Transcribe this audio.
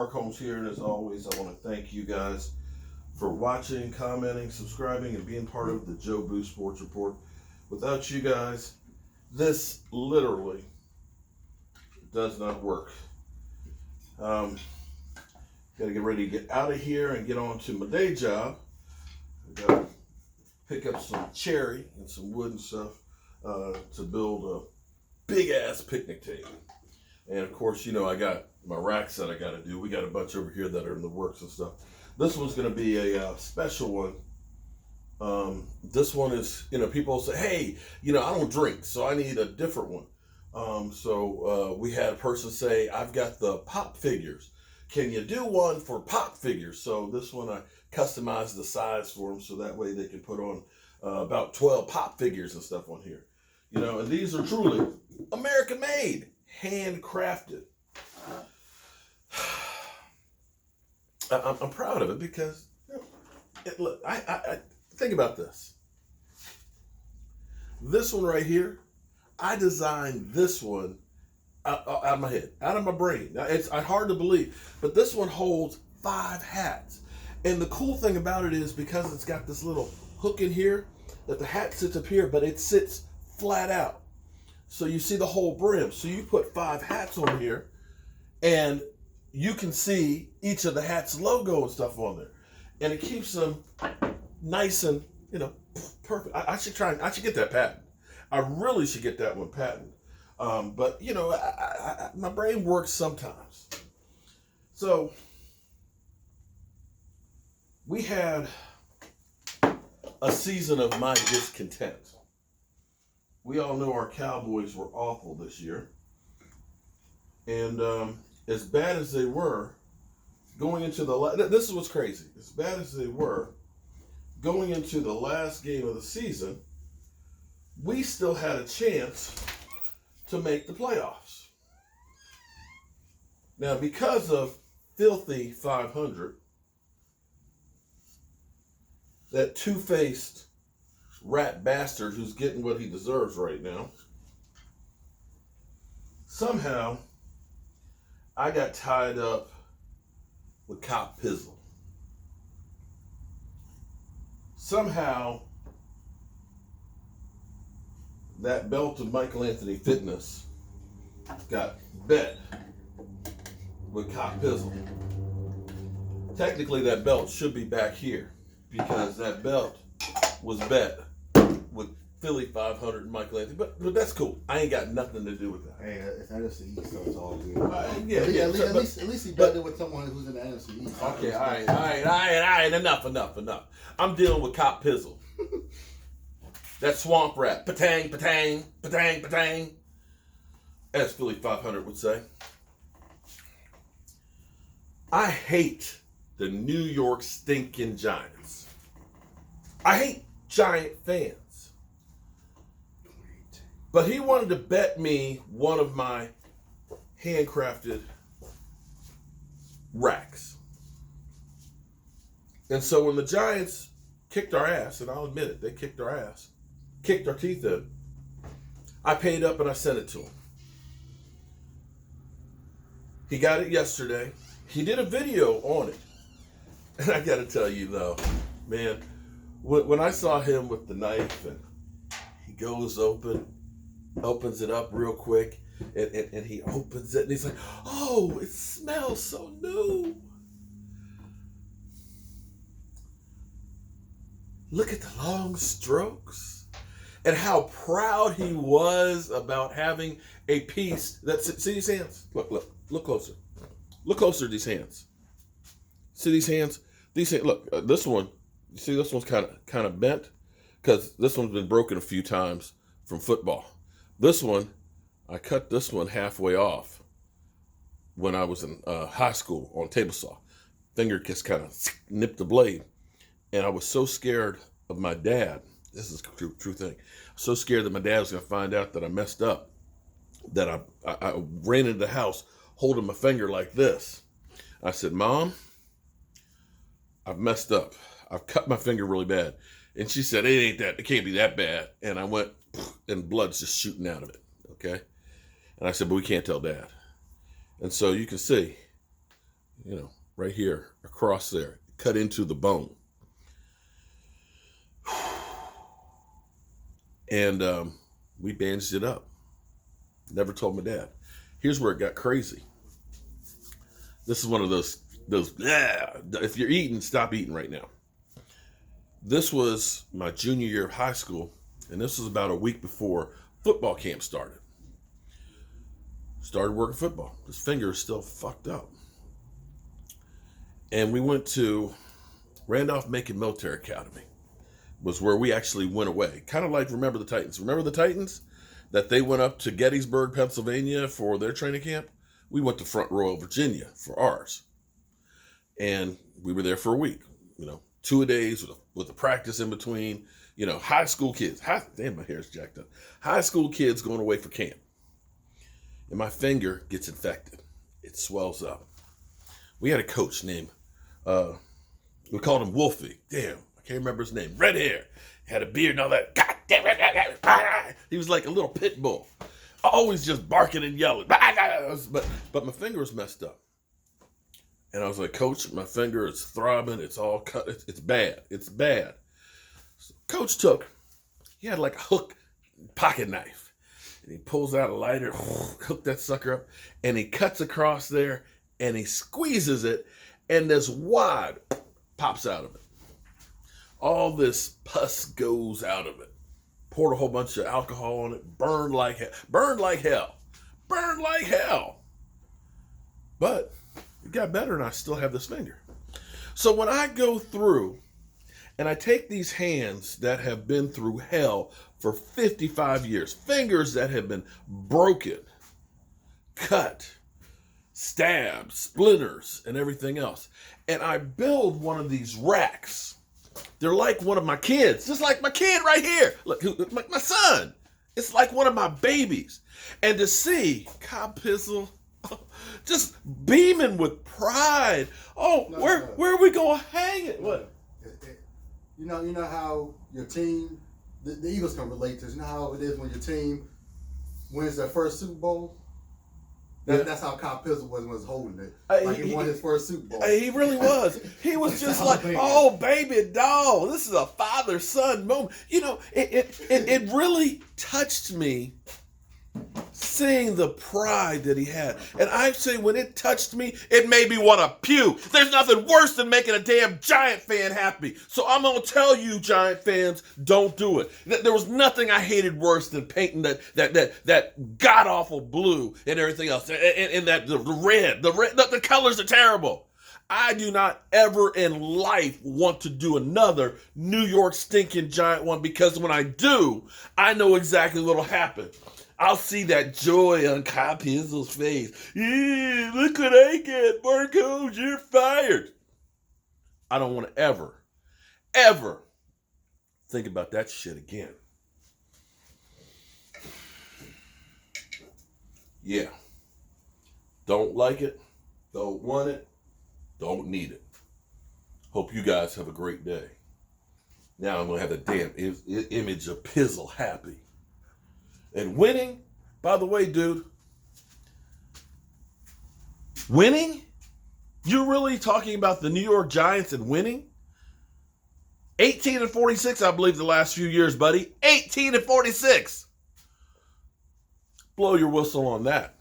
Mark Holmes here, and as always, I want to thank you guys for watching, commenting, subscribing, and being part of the Joe Boo Sports Report. Without you guys, this literally does not work. Got to get ready to get out of here and get on to my day job. I got to pick up some cherry and some wood and stuff to build a big ass picnic table. And of course, you know, I got my racks that I got to do. We got a bunch over here that are in the works and stuff. This one's going to be a special one. This one is, you know, people say, hey, you know, I don't drink, so I need a different one. So we had a person say, I've got the pop figures. Can you do one for pop figures? So this one, I customized the size for them so that way they can put on about 12 pop figures and stuff on here. You know, and these are truly American made, handcrafted. I'm proud of it because, you know, look, I think about this. This one right here, I designed this one out of my head, out of my brain. Now, it's hard to believe, but this one holds 5 hats. And the cool thing about it is because it's got this little hook in here, that the hat sits up here, but it sits flat out. So you see the whole brim. So you put 5 hats on here, and you can see each of the hats' logo and stuff on there. And it keeps them nice and, you know, perfect. I should get that patent. I really should get that one patent. But, you know, my brain works sometimes. So we had a season of my discontent. We all know our Cowboys were awful this year. And as bad as they were, going into this is what's crazy. As bad as they were, going into the last game of the season, we still had a chance to make the playoffs. Now, because of filthy 500, that two-faced rat bastard who's getting what he deserves right now, somehow I got tied up with Coppizzle. Somehow that belt of Michael Anthony Fitness got bet with Coppizzle. Technically, that belt should be back here because that belt was bet with Philly 500 and Michael Anthony, but that's cool. I ain't got nothing to do with that. Hey, it's NFC East, so it's all good. At least he bet it with someone who's in the NFC East. Okay, all right. Enough. I'm dealing with Coppizzle. That swamp rat, patang, patang, patang, patang, as Philly 500 would say. I hate the New York stinking Giants. I hate Giant fans. But he wanted to bet me one of my handcrafted racks. And so when the Giants kicked our ass, and I'll admit it, they kicked our ass, kicked our teeth in, I paid up and I sent it to him. He got it yesterday. He did a video on it. And I got to tell you though, man, when I saw him with the knife and he opens it up real quick, and he opens it and he's like, oh, it smells so new. Look at the long strokes and how proud he was about having a piece see these hands? Look closer. Look closer to these hands. See these hands? These hands, look, this one, you see this one's kind of bent because this one's been broken a few times from football. This one, I cut this one halfway off when I was in high school on table saw. Finger just kind of nipped the blade. And I was so scared of my dad. This is a true thing. So scared that my dad was going to find out that I messed up that I ran into the house holding my finger like this. I said, Mom, I've messed up. I've cut my finger really bad. And she said, it can't be that bad. And I went, and blood's just shooting out of it, okay? And I said, but we can't tell Dad. And so you can see, right here, across there, cut into the bone. And we bandaged it up. Never told my dad. Here's where it got crazy. This is one of those, if you're eating, stop eating right now. This was my junior year of high school, and this was about a week before football camp started. Started working football. This finger is still fucked up. And we went to Randolph-Macon Military Academy, was where we actually went away. Kind of like Remember the Titans. Remember the Titans? That they went up to Gettysburg, Pennsylvania for their training camp? We went to Front Royal, Virginia for ours. And we were there for a week, 2 days with a practice in between, high school kids. Damn, my hair's jacked up. High school kids going away for camp. And my finger gets infected. It swells up. We had a coach named, we called him Wolfie. Damn, I can't remember his name. Red hair. Had a beard and all that. God damn it. He was like a little pit bull. Always just barking and yelling. But my finger was messed up. And I was like, Coach, my finger is throbbing. It's all cut. It's bad. It's bad. So Coach he had like a hook pocket knife. And he pulls out a lighter, hook that sucker up, and he cuts across there, and he squeezes it, and this wad pops out of it. All this pus goes out of it. Poured a whole bunch of alcohol on it, burned like hell. Burned like hell. Burned like hell. But it got better, and I still have this finger. So when I go through and I take these hands that have been through hell for 55 years, fingers that have been broken, cut, stabbed, splinters, and everything else, and I build one of these racks. They're like one of my kids, just like my kid right here. Look, my son. It's like one of my babies. And to see Coppizzle just beaming with pride. Oh, where are we gonna hang it? What? You know how your team, the Eagles can relate to this. You know how it is when your team wins their first Super Bowl? That's how Coppizzle was when he was holding it. Like he won his first Super Bowl. He really was. He was just like, oh, baby doll, this is a father-son moment. It really touched me seeing the pride that he had. And I say when it touched me, it made me want to puke. There's nothing worse than making a damn Giant fan happy. So I'm going to tell you, Giant fans, don't do it. There was nothing I hated worse than painting that god-awful blue and everything else. And that the red, the colors are terrible. I do not ever in life want to do another New York stinking Giant one, because when I do, I know exactly what will happen. I'll see that joy on Coppizzle's face. Yeah, look what I get, Marcos, you're fired. I don't want to ever think about that shit again. Yeah. Don't like it. Don't want it. Don't need it. Hope you guys have a great day. Now I'm going to have the damn image of Pizzle happy. And winning, by the way, dude, winning? You're really talking about the New York Giants and winning? 18-46, I believe, the last few years, buddy. 18-46. Blow your whistle on that.